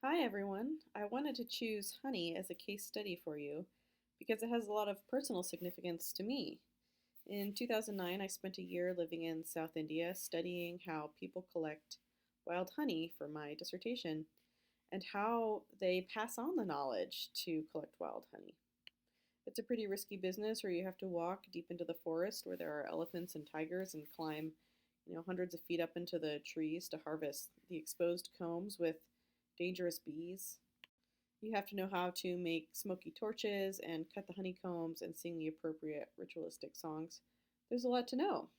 Hi everyone. I wanted to choose honey as a case study for you because it has a lot of personal significance to me. In 2009, I spent a year living in South India studying how people collect wild honey for my dissertation and how they pass on the knowledge to collect wild honey. It's a pretty risky business where you have to walk deep into the forest where there are elephants and tigers and climb, hundreds of feet up into the trees to harvest the exposed combs with dangerous bees. You have to know how to make smoky torches and cut the honeycombs and sing the appropriate ritualistic songs. There's a lot to know.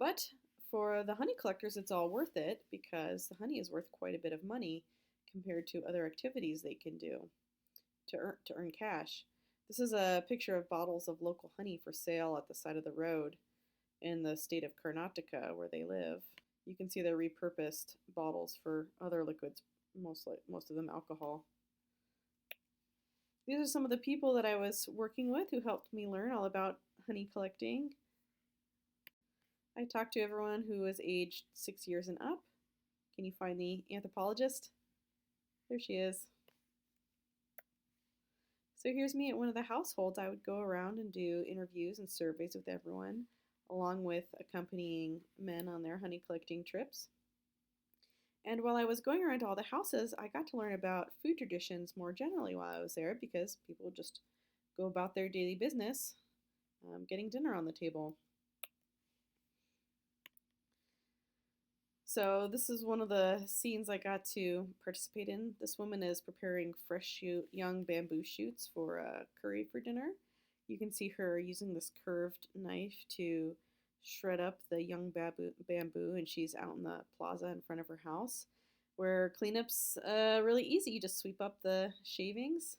But for the honey collectors, it's all worth it because the honey is worth quite a bit of money compared to other activities they can do to earn cash. This is a picture of bottles of local honey for sale at the side of the road in the state of Karnataka where they live. You can see they're repurposed bottles for other liquids, most of them alcohol. These are some of the people that I was working with who helped me learn all about honey collecting. I talked to everyone who was aged 6 years and up. Can you find the anthropologist? There she is. So here's me at one of the households. I would go around and do interviews and surveys with everyone, along with accompanying men on their honey collecting trips. And while I was going around to all the houses, I got to learn about food traditions more generally while I was there because people would just go about their daily business, getting dinner on the table. So this is one of the scenes I got to participate in. This woman is preparing fresh young bamboo shoots for a curry for dinner. You can see her using this curved knife to shred up the young bamboo, and she's out in the plaza in front of her house, where cleanup's really easy. You just sweep up the shavings,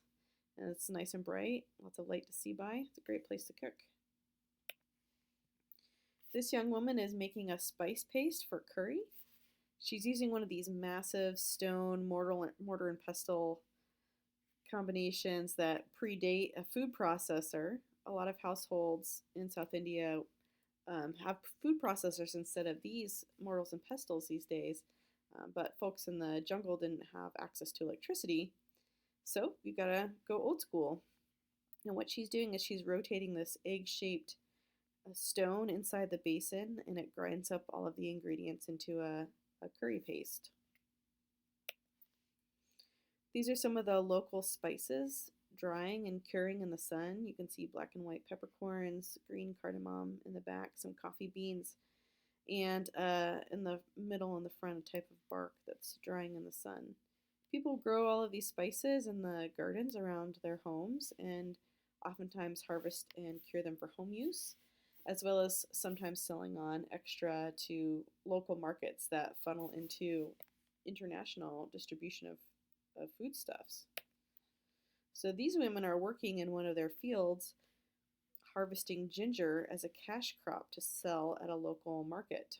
and it's nice and bright, lots of light to see by. It's a great place to cook. This young woman is making a spice paste for curry. She's using one of these massive stone mortar and pestle combinations that predate a food processor. A lot of households in South India have food processors instead of these mortars and pestles these days, but folks in the jungle didn't have access to electricity, so you gotta go old school. And what she's doing is she's rotating this egg-shaped stone inside the basin, and it grinds up all of the ingredients into a curry paste. These are some of the local spices drying and curing in the sun. You can see black and white peppercorns, green cardamom in the back, some coffee beans, and in the middle and the front, a type of bark that's drying in the sun. People grow all of these spices in the gardens around their homes and oftentimes harvest and cure them for home use, as well as sometimes selling on extra to local markets that funnel into international distribution of foodstuffs. So these women are working in one of their fields harvesting ginger as a cash crop to sell at a local market.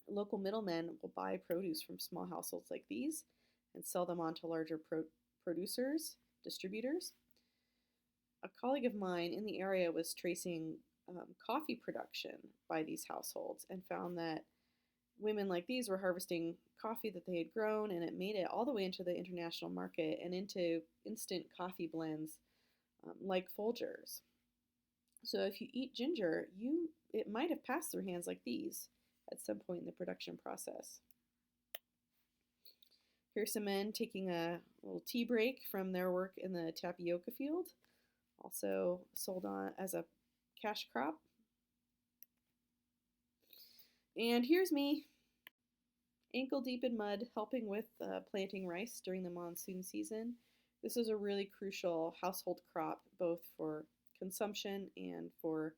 Local middlemen will buy produce from small households like these and sell them on to larger producers, distributors. A colleague of mine in the area was tracing coffee production by these households and found that women like these were harvesting coffee that they had grown, and it made it all the way into the international market and into instant coffee blends like Folgers. So if you eat ginger, it might have passed through hands like these at some point in the production process. Here's some men taking a little tea break from their work in the tapioca field, also sold on as a cash crop. And here's me, ankle deep in mud, helping with planting rice during the monsoon season. This is a really crucial household crop, both for consumption and for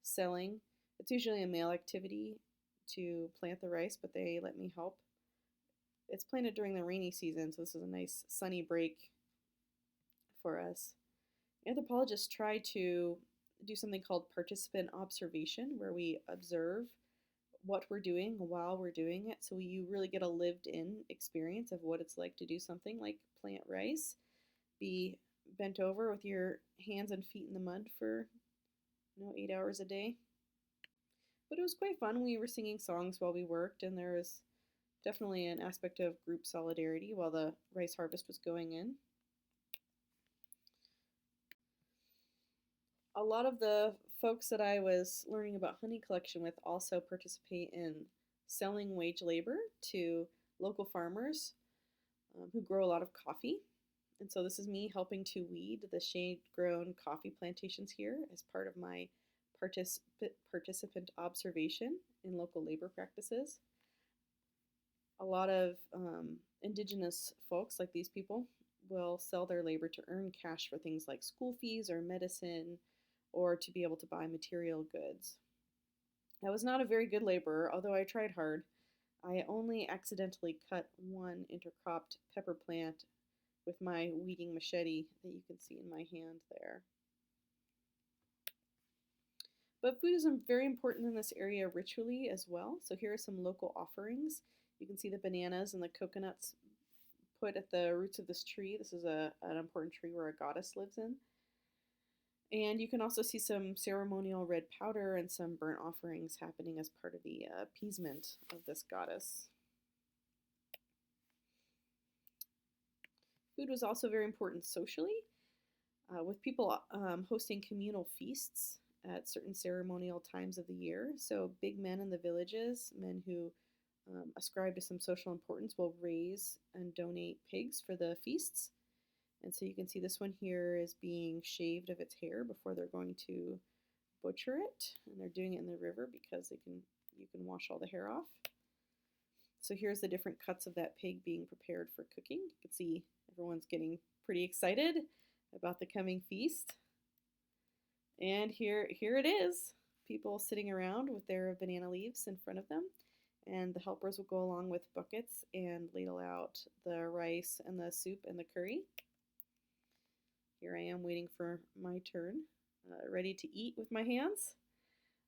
selling. It's usually a male activity to plant the rice, but they let me help. It's planted during the rainy season, so this is a nice sunny break for us. Anthropologists try to do something called participant observation, where we observe what we're doing while we're doing it, so you really get a lived-in experience of what it's like to do something like plant rice, be bent over with your hands and feet in the mud for 8 hours a day. But it was quite fun. We were singing songs while we worked, and there was Definitely an aspect of group solidarity while the rice harvest was going in. A lot of the folks that I was learning about honey collection with also participate in selling wage labor to local farmers who grow a lot of coffee. And so this is me helping to weed the shade grown coffee plantations here as part of my participant observation in local labor practices. A lot of indigenous folks, like these people, will sell their labor to earn cash for things like school fees or medicine or to be able to buy material goods. I was not a very good laborer, although I tried hard. I only accidentally cut one intercropped pepper plant with my weeding machete that you can see in my hand there. But food is very important in this area ritually as well. So here are some local offerings. You can see the bananas and the coconuts put at the roots of this tree. This is an important tree where a goddess lives in. And you can also see some ceremonial red powder and some burnt offerings happening as part of the appeasement of this goddess. Food was also very important socially, with people hosting communal feasts at certain ceremonial times of the year. So big men in the villages, men who ascribe to some social importance, will raise and donate pigs for the feasts. And so you can see this one here is being shaved of its hair before they're going to butcher it. And they're doing it in the river because you can wash all the hair off. So here's the different cuts of that pig being prepared for cooking. You can see everyone's getting pretty excited about the coming feast. And here it is. People sitting around with their banana leaves in front of them. And the helpers will go along with buckets and ladle out the rice and the soup and the curry. Here I am waiting for my turn, ready to eat with my hands.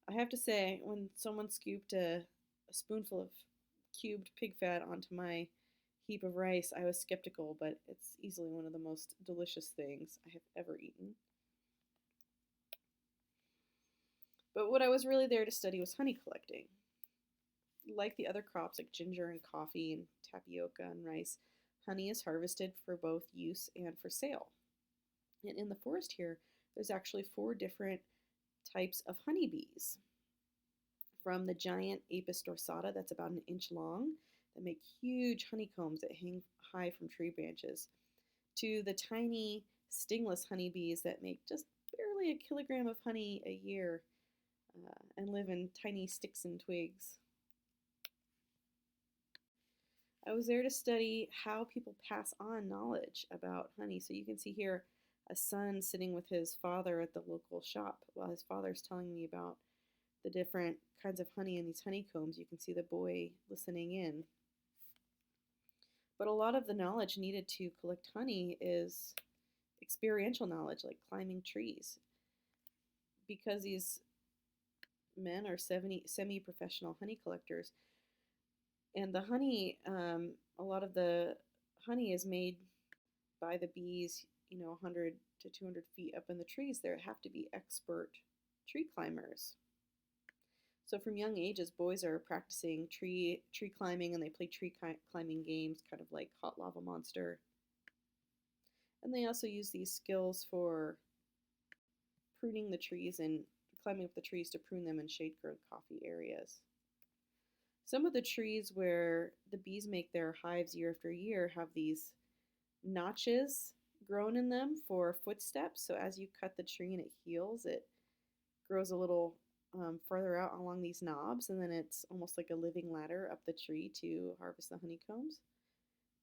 I have to say, when someone scooped a spoonful of cubed pig fat onto my heap of rice, I was skeptical, but it's easily one of the most delicious things I have ever eaten. But what I was really there to study was honey collecting. Like the other crops like ginger and coffee and tapioca and rice, honey is harvested for both use and for sale. And in the forest here, there's actually 4 different types of honeybees. From the giant Apis dorsata, that's about an inch long, that make huge honeycombs that hang high from tree branches, to the tiny stingless honeybees that make just barely a kilogram of honey a year and live in tiny sticks and twigs. I was there to study how people pass on knowledge about honey. So you can see here a son sitting with his father at the local shop while his father's telling me about the different kinds of honey in these honeycombs. You can see the boy listening in. But a lot of the knowledge needed to collect honey is experiential knowledge, like climbing trees. Because these men are semi-professional honey collectors, and the honey, a lot of the honey is made by the bees, 100 to 200 feet up in the trees. There have to be expert tree climbers. So from young ages, boys are practicing tree climbing, and they play tree climbing games, kind of like Hot Lava Monster. And they also use these skills for pruning the trees and climbing up the trees to prune them in shade-grown coffee areas. Some of the trees where the bees make their hives year after year have these notches grown in them for footsteps. So as you cut the tree and it heals, it grows a little further out along these knobs, and then it's almost like a living ladder up the tree to harvest the honeycombs.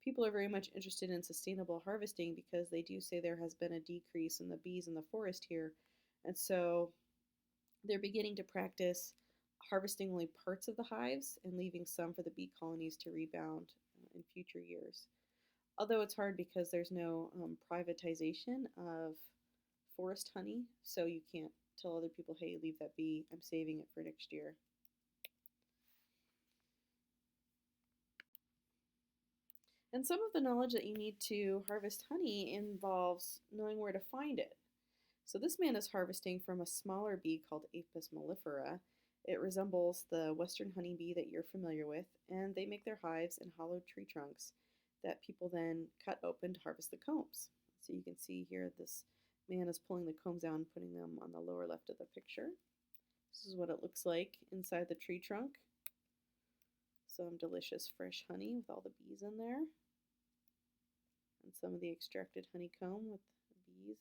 People are very much interested in sustainable harvesting because they do say there has been a decrease in the bees in the forest here. And so they're beginning to practice harvesting only parts of the hives and leaving some for the bee colonies to rebound in future years. Although it's hard because there's no privatization of forest honey, so you can't tell other people, hey, leave that bee, I'm saving it for next year. And some of the knowledge that you need to harvest honey involves knowing where to find it. So this man is harvesting from a smaller bee called Apis mellifera, It resembles the western honeybee that you're familiar with, and they make their hives in hollow tree trunks that people then cut open to harvest the combs. So you can see here this man is pulling the combs out and putting them on the lower left of the picture. This is what it looks like inside the tree trunk. Some delicious fresh honey with all the bees in there. And some of the extracted honeycomb with the bees.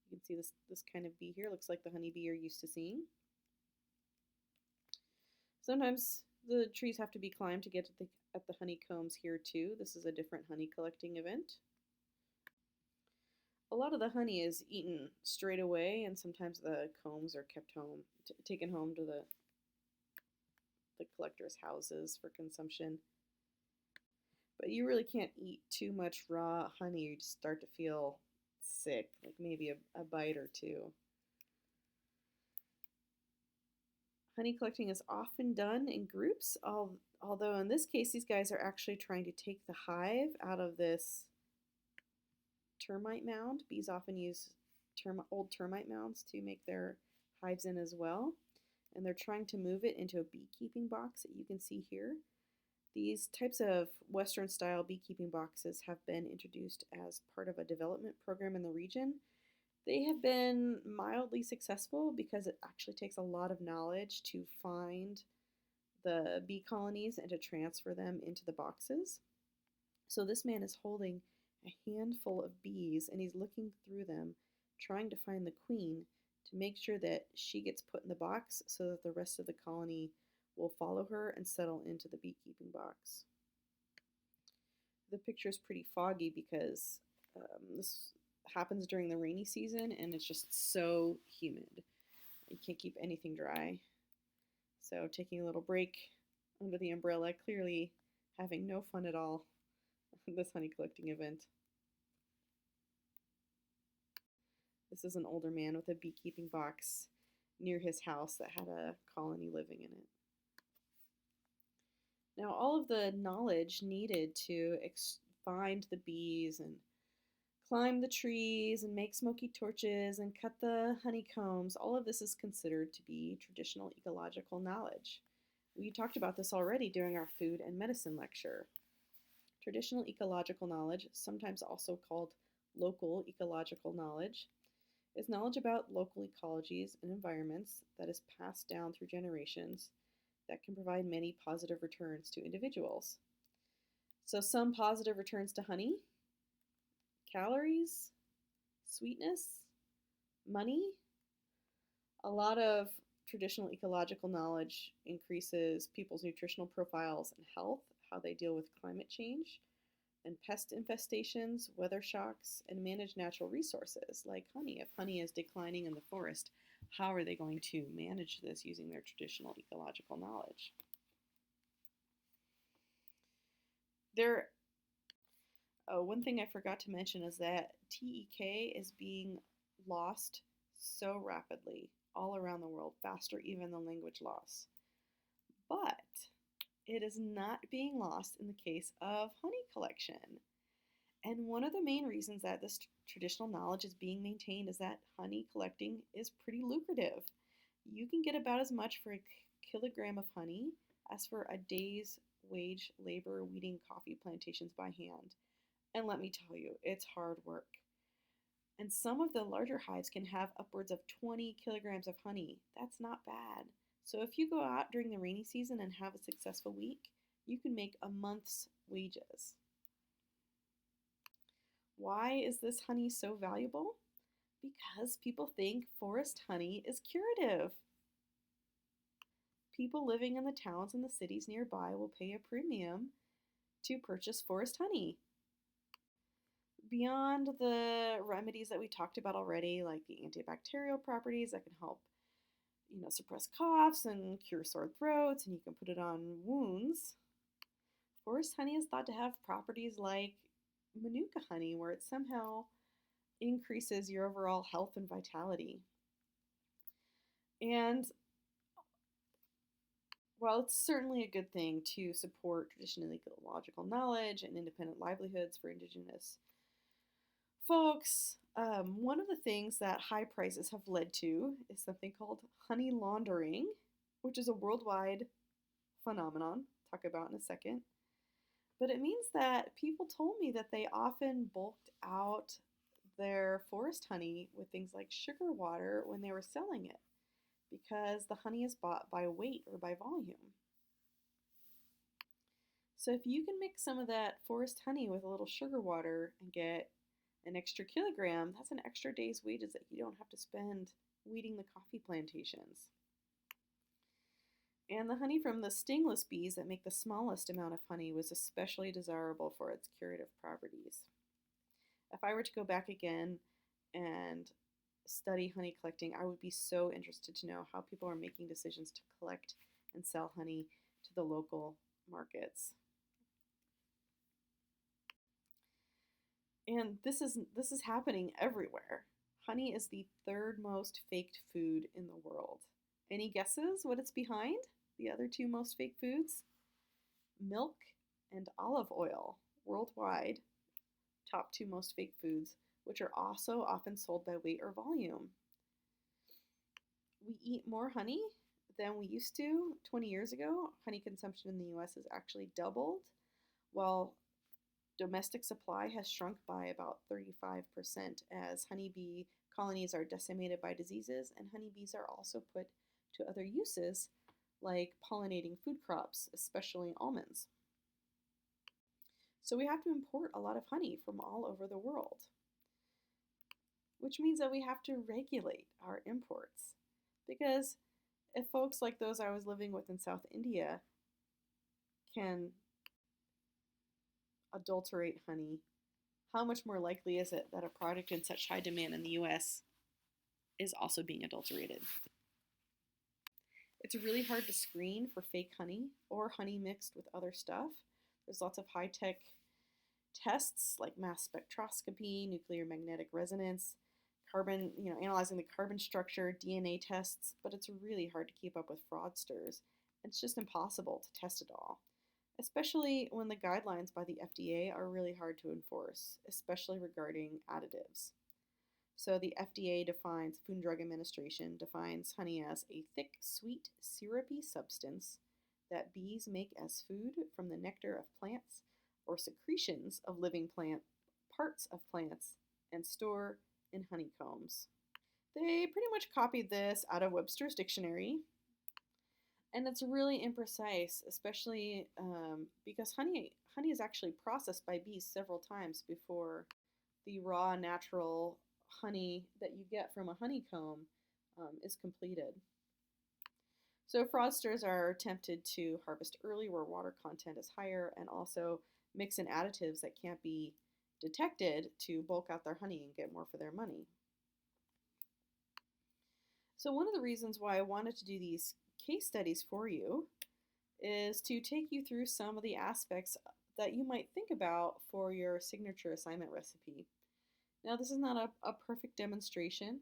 You can see this kind of bee here. Looks like the honeybee you're used to seeing. Sometimes the trees have to be climbed to get at the honeycombs here too. This is a different honey collecting event. A lot of the honey is eaten straight away, and sometimes the combs are kept home, taken home to the collectors' houses for consumption. But you really can't eat too much raw honey. You just start to feel sick, like maybe a bite or two. Honey collecting is often done in groups, although in this case, these guys are actually trying to take the hive out of this termite mound. Bees often use old termite mounds to make their hives in as well. And they're trying to move it into a beekeeping box that you can see here. These types of Western style beekeeping boxes have been introduced as part of a development program in the region. They have been mildly successful because it actually takes a lot of knowledge to find the bee colonies and to transfer them into the boxes. So this man is holding a handful of bees and he's looking through them, trying to find the queen to make sure that she gets put in the box so that the rest of the colony will follow her and settle into the beekeeping box. The picture is pretty foggy because this happens during the rainy season and it's just so humid. You can't keep anything dry. So taking a little break under the umbrella, clearly having no fun at all this honey collecting event. This is an older man with a beekeeping box near his house that had a colony living in it. Now all of the knowledge needed to find the bees and climb the trees and make smoky torches and cut the honeycombs, all of this is considered to be traditional ecological knowledge. We talked about this already during our food and medicine lecture. Traditional ecological knowledge, sometimes also called local ecological knowledge, is knowledge about local ecologies and environments that is passed down through generations that can provide many positive returns to individuals. So some positive returns to honey: calories, sweetness, money. A lot of traditional ecological knowledge increases people's nutritional profiles and health, how they deal with climate change and pest infestations, weather shocks, and manage natural resources like honey. If honey is declining in the forest, how are they going to manage this using their traditional ecological knowledge? One thing I forgot to mention is that TEK is being lost so rapidly all around the world, faster even than language loss. But it is not being lost in the case of honey collection. And one of the main reasons that this traditional knowledge is being maintained is that honey collecting is pretty lucrative. You can get about as much for a kilogram of honey as for a day's wage labor weeding coffee plantations by hand. And let me tell you, it's hard work. And some of the larger hives can have upwards of 20 kilograms of honey. That's not bad. So if you go out during the rainy season and have a successful week, you can make a month's wages. Why is this honey so valuable? Because people think forest honey is curative. People living in the towns and the cities nearby will pay a premium to purchase forest honey. Beyond the remedies that we talked about already, like the antibacterial properties that can help suppress coughs and cure sore throats, and you can put it on wounds, forest honey is thought to have properties like Manuka honey, where it somehow increases your overall health and vitality. And while it's certainly a good thing to support traditional ecological knowledge and independent livelihoods for indigenous folks, one of the things that high prices have led to is something called honey laundering, which is a worldwide phenomenon, talk about in a second. But it means that people told me that they often bulked out their forest honey with things like sugar water when they were selling it because the honey is bought by weight or by volume. So if you can mix some of that forest honey with a little sugar water and get an extra kilogram, that's an extra day's wages that you don't have to spend weeding the coffee plantations. And the honey from the stingless bees that make the smallest amount of honey was especially desirable for its curative properties. If I were to go back again and study honey collecting, I would be so interested to know how people are making decisions to collect and sell honey to the local markets. And this is happening everywhere. Honey is the third most faked food in the world. Any guesses what it's behind? The other two most fake foods? Milk and olive oil worldwide, top two most fake foods, which are also often sold by weight or volume. We eat more honey than we used to 20 years ago. Honey consumption in the US has actually doubled, while domestic supply has shrunk by about 35% as honeybee colonies are decimated by diseases, and honeybees are also put to other uses like pollinating food crops, especially almonds. So we have to import a lot of honey from all over the world, which means that we have to regulate our imports. Because if folks like those I was living with in South India can adulterate honey, how much more likely is it that a product in such high demand in the US is also being adulterated? It's really hard to screen for fake honey or honey mixed with other stuff. There's lots of high-tech tests like mass spectroscopy, nuclear magnetic resonance, carbon, analyzing the carbon structure, DNA tests, but it's really hard to keep up with fraudsters. It's just impossible to test it all, especially when the guidelines by the FDA are really hard to enforce, especially regarding additives. So the FDA defines, Food and Drug Administration defines honey as a thick, sweet, syrupy substance that bees make as food from the nectar of plants or secretions of living plant parts of plants and store in honeycombs. They pretty much copied this out of Webster's dictionary, and it's really imprecise, especially because honey is actually processed by bees several times before the raw natural honey that you get from a honeycomb is completed. So fraudsters are tempted to harvest early where water content is higher and also mix in additives that can't be detected to bulk out their honey and get more for their money. So one of the reasons why I wanted to do these case studies for you is to take you through some of the aspects that you might think about for your signature assignment recipe. Now, this is not a perfect demonstration,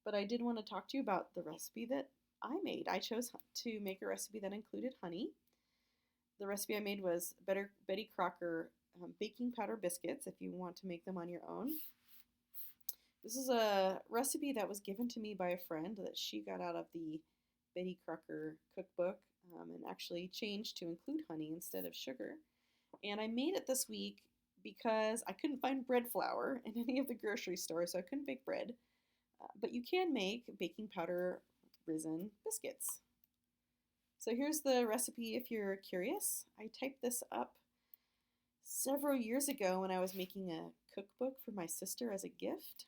but I did want to talk to you about the recipe that I made. I chose to make a recipe that included honey. The recipe I made was Betty Crocker baking powder biscuits if you want to make them on your own. This is a recipe that was given to me by a friend that she got out of the Betty Crocker cookbook and actually changed to include honey instead of sugar. And I made it this week because I couldn't find bread flour in any of the grocery stores, so I couldn't bake bread. But you can make baking powder risen biscuits. So here's the recipe if you're curious. I typed this up several years ago when I was making a cookbook for my sister as a gift.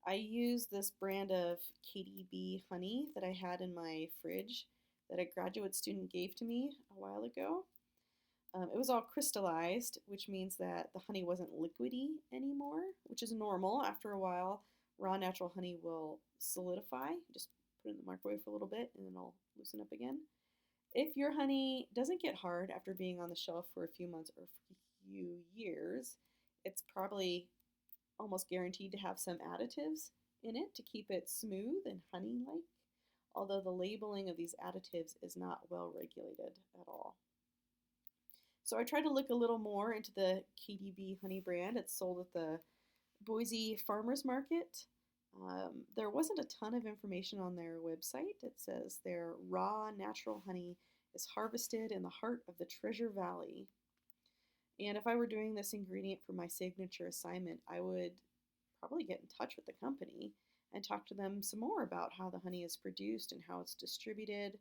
I used this brand of KDB honey that I had in my fridge that a graduate student gave to me a while ago. It was all crystallized, which means that the honey wasn't liquidy anymore, which is normal. After a while, raw natural honey will solidify. Just put it in the microwave for a little bit and then it'll loosen up again. If your honey doesn't get hard after being on the shelf for a few months or a few years, it's probably almost guaranteed to have some additives in it to keep it smooth and honey-like, although the labeling of these additives is not well regulated at all. So I tried to look a little more into the KDB honey brand. It's sold at the Boise Farmers Market There wasn't a ton of information on their website. It says their raw natural honey is harvested in the heart of the Treasure Valley. And if I were doing this ingredient for my signature assignment, I would probably get in touch with the company and talk to them some more about how the honey is produced and how it's distributed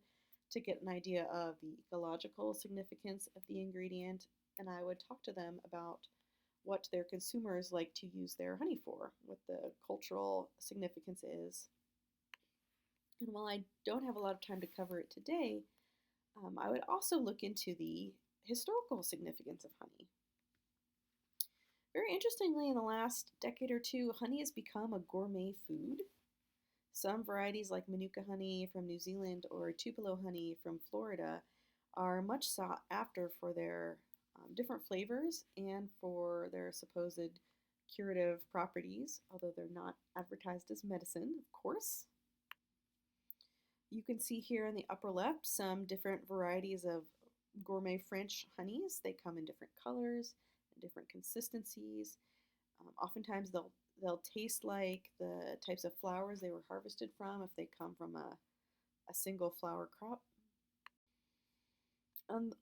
to get an idea of the ecological significance of the ingredient. And I would talk to them about what their consumers like to use their honey for, what the cultural significance is. And while I don't have a lot of time to cover it today, I would also look into the historical significance of honey. Very interestingly, in the last decade or two, honey has become a gourmet food. Some varieties, like Manuka honey from New Zealand or Tupelo honey from Florida, are much sought after for their different flavors and for their supposed curative properties, although they're not advertised as medicine, of course. You can see here in the upper left some different varieties of gourmet French honeys. They come in different colors and different consistencies. Oftentimes they'll taste like the types of flowers they were harvested from if they come from a single flower crop.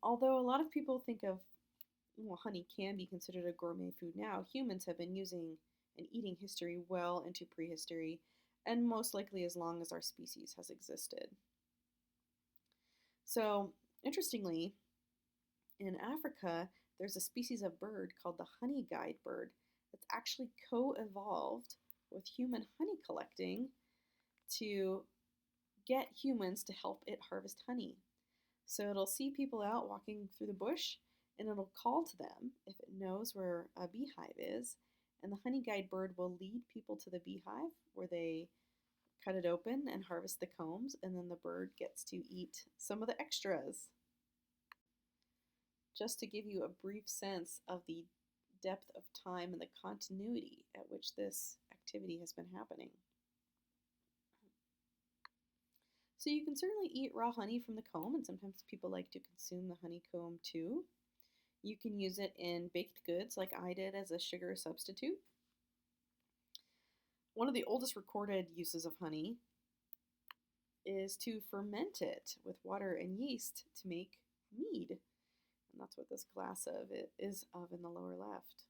Although a lot of people think of honey can be considered a gourmet food now, humans have been using and eating history well into prehistory, and most likely as long as our species has existed. So, interestingly, in Africa, there's a species of bird called the honey guide bird that's actually co-evolved with human honey collecting to get humans to help it harvest honey. So it'll see people out walking through the bush and it'll call to them if it knows where a beehive is. And the honey guide bird will lead people to the beehive where they cut it open and harvest the combs, and then the bird gets to eat some of the extras. Just to give you a brief sense of the depth of time and the continuity at which this activity has been happening. So you can certainly eat raw honey from the comb, and sometimes people like to consume the honeycomb too. You can use it in baked goods like I did as a sugar substitute. One of the oldest recorded uses of honey is to ferment it with water and yeast to make mead. And that's what this glass of it is of in the lower left.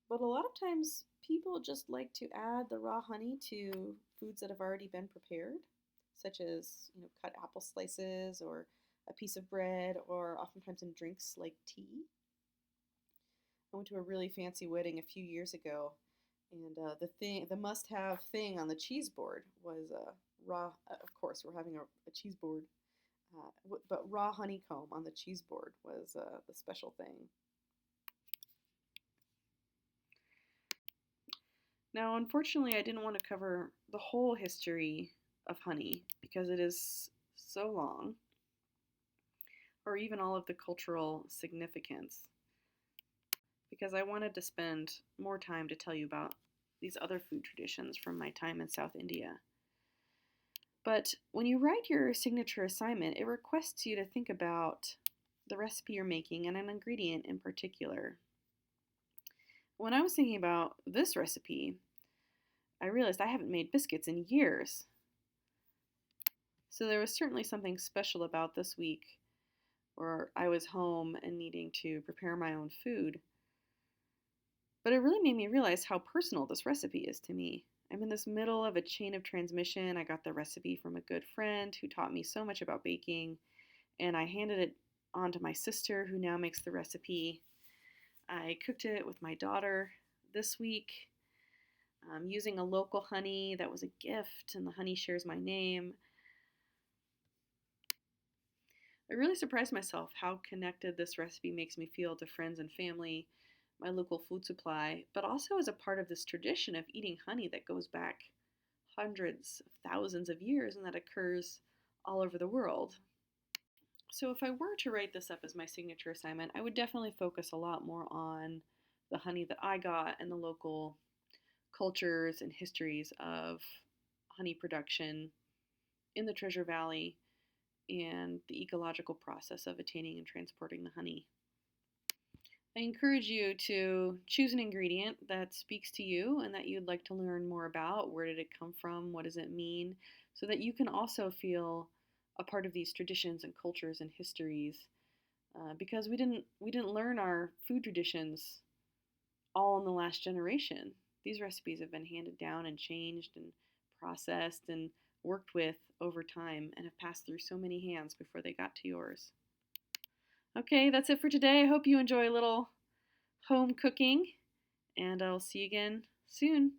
But a lot of times people just like to add the raw honey to foods that have already been prepared, such as cut apple slices or a piece of bread, or oftentimes in drinks like tea. I went to a really fancy wedding a few years ago, and the must-have thing on the cheese board was raw. Of course, we're having a cheese board, but raw honeycomb on the cheese board was the special thing. Now, unfortunately, I didn't want to cover the whole history of honey because it is so long, or even all of the cultural significance, because I wanted to spend more time to tell you about these other food traditions from my time in South India. But when you write your signature assignment, it requests you to think about the recipe you're making and an ingredient in particular. When I was thinking about this recipe, I realized I haven't made biscuits in years. So there was certainly something special about this week where I was home and needing to prepare my own food. But it really made me realize how personal this recipe is to me. I'm in this middle of a chain of transmission. I got the recipe from a good friend who taught me so much about baking, and I handed it on to my sister, who now makes the recipe. I cooked it with my daughter this week, using a local honey that was a gift, and the honey shares my name. I really surprised myself how connected this recipe makes me feel to friends and family, my local food supply, but also as a part of this tradition of eating honey that goes back hundreds of thousands of years and that occurs all over the world. So if I were to write this up as my signature assignment, I would definitely focus a lot more on the honey that I got and the local cultures and histories of honey production in the Treasure Valley and the ecological process of attaining and transporting the honey. I encourage you to choose an ingredient that speaks to you and that you'd like to learn more about. Where did it come from? What does it mean? So that you can also feel a part of these traditions and cultures and histories. Because we didn't learn our food traditions all in the last generation. These recipes have been handed down and changed and processed and worked with over time and have passed through so many hands before they got to yours. Okay, that's it for today. I hope you enjoy a little home cooking, and I'll see you again soon.